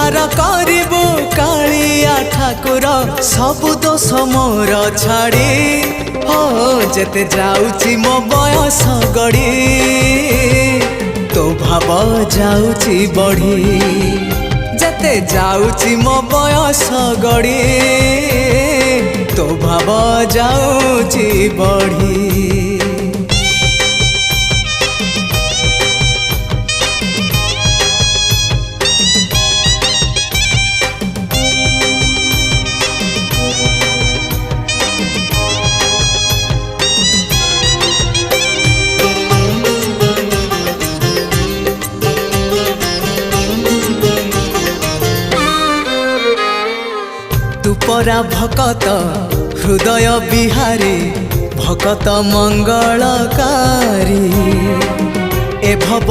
उद्धार करिबु कालिया ठाकुर सबु दोष मोर छाड़ी हो जेते जाउची मो बयस गड़ी तो भाव जाउची बढ़ी जेते जाउची मो बयस गड़ी तो भाव जाउची बढ़ी। तू परा भकत हृदय बिहारी भकत मंगलकारी ए भव